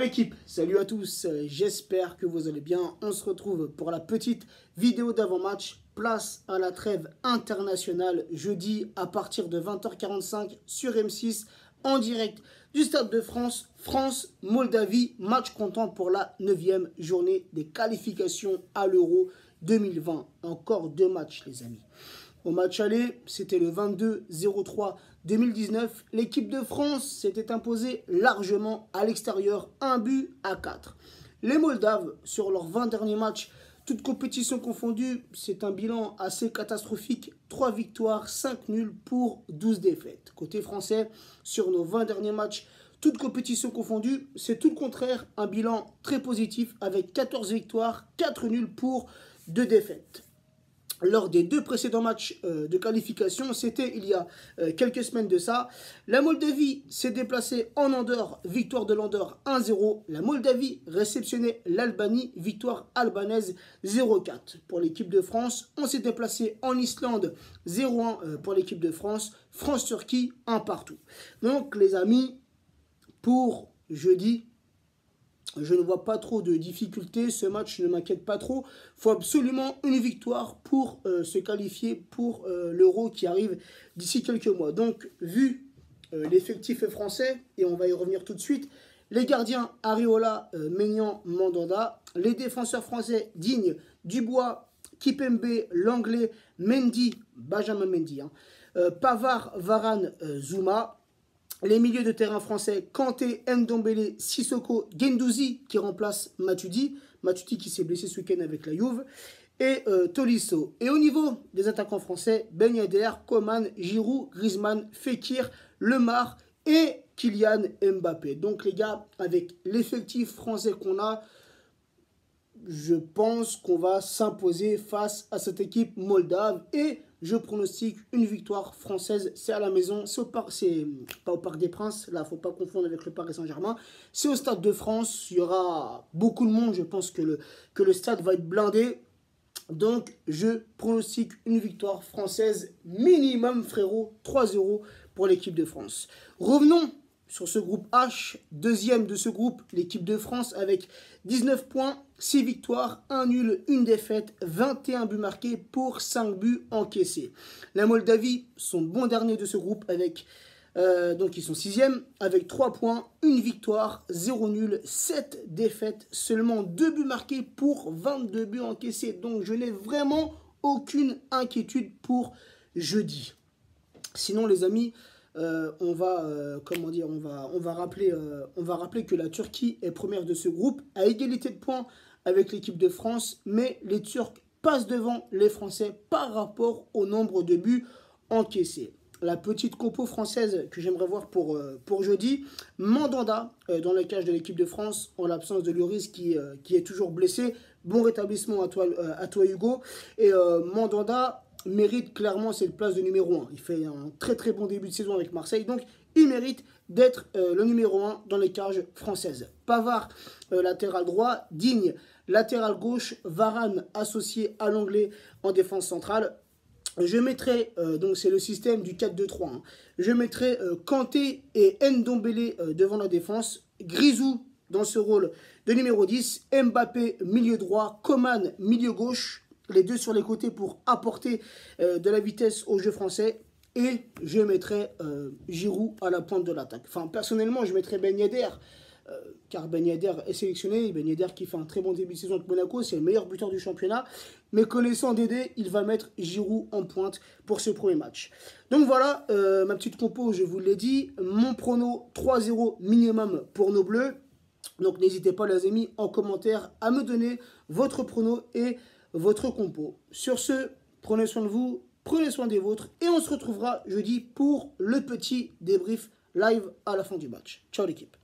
l'équipe, salut à tous, j'espère que vous allez bien. On se retrouve pour la petite vidéo d'avant-match. Place à la trêve internationale jeudi à partir de 20h45 sur M6 en direct du Stade de France. France-Moldavie, match comptant pour la 9e journée des qualifications à l'Euro 2020. Encore 2 matchs les amis. Au match aller, c'était le 22-03 2019. L'équipe de France s'était imposée largement à l'extérieur, 1-4. Les Moldaves, sur leurs 20 derniers matchs, toutes compétitions confondues, c'est un bilan assez catastrophique. 3 victoires, 5 nuls pour 12 défaites. Côté français, sur nos 20 derniers matchs, toutes compétitions confondues, c'est tout le contraire. Un bilan très positif avec 14 victoires, 4 nuls pour 2 défaites. Lors des 2 précédents matchs de qualification, c'était il y a quelques semaines de ça. La Moldavie s'est déplacée en Andorre, victoire de l'Andorre 1-0. La Moldavie réceptionnait l'Albanie, victoire albanaise 0-4. Pour l'équipe de France, on s'est déplacé en Islande 0-1 pour l'équipe de France. France-Turquie 1-1. Donc les amis, pour jeudi, je ne vois pas trop de difficultés, ce match ne m'inquiète pas trop. Il faut absolument une victoire pour se qualifier pour l'Euro qui arrive d'ici quelques mois. Donc, vu l'effectif français, et on va y revenir tout de suite, les gardiens Areola, Maignan, Mandanda, les défenseurs français Digne, Dubois, Kipembe, Langlais, Mendy, Benjamin Mendy, Pavard, Varane, Zouma. Les milieux de terrain français, Kanté, Ndombele, Sissoko, Guendouzi qui remplace Matuidi. Matuidi qui s'est blessé ce week-end avec la Juve. Et Tolisso. Et au niveau des attaquants français, Ben Yedder, Coman, Giroud, Griezmann, Fekir, Lemar et Kylian Mbappé. Donc les gars, avec l'effectif français qu'on a, je pense qu'on va s'imposer face à cette équipe moldave et je pronostique une victoire française. C'est à la maison, c'est pas au Parc des Princes, là il ne faut pas confondre avec le Paris Saint-Germain. C'est au Stade de France, il y aura beaucoup de monde, je pense que le stade va être blindé. Donc je pronostique une victoire française minimum frérot, 3-0 pour l'équipe de France. Revenons sur ce groupe H, deuxième de ce groupe, l'équipe de France avec 19 points, 6 victoires, 1 nul, 1 défaite, 21 buts marqués pour 5 buts encaissés. La Moldavie sont bons derniers de ce groupe avec, donc ils sont 6e avec 3 points, 1 victoire, 0 nul, 7 défaites, seulement 2 buts marqués pour 22 buts encaissés. Donc je n'ai vraiment aucune inquiétude pour jeudi. Sinon les amis, on va rappeler que la Turquie est première de ce groupe à égalité de points avec l'équipe de France, mais les Turcs passent devant les Français par rapport au nombre de buts encaissés. La petite compo française que j'aimerais voir pour jeudi, Mandanda dans la cage de l'équipe de France en l'absence de Lloris qui est toujours blessé. Bon rétablissement à toi Hugo. Et Mandanda mérite clairement cette place de numéro 1. Il fait un très très bon début de saison avec Marseille, donc il mérite d'être le numéro 1 dans les cages françaises. Pavard, latéral droit, Digne, latéral gauche, Varane associé à l'anglais en défense centrale. Je mettrai, donc c'est le système du 4-2-3, je mettrai Kanté et Ndombele devant la défense, Grisou dans ce rôle de numéro 10, Mbappé milieu droit, Coman milieu gauche, les deux sur les côtés pour apporter de la vitesse au jeu français. Et je mettrai Giroud à la pointe de l'attaque. Enfin, personnellement, je mettrai Ben Yedder, car Ben Yedder est sélectionné. Ben Yedder qui fait un très bon début de saison avec Monaco, c'est le meilleur buteur du championnat. Mais connaissant Dédé, il va mettre Giroud en pointe pour ce premier match. Donc voilà, ma petite compo, je vous l'ai dit. Mon prono 3-0 minimum pour nos Bleus. Donc n'hésitez pas les amis en commentaire à me donner votre prono et votre compo. Sur ce, prenez soin de vous, prenez soin des vôtres et on se retrouvera jeudi pour le petit débrief live à la fin du match. Ciao l'équipe.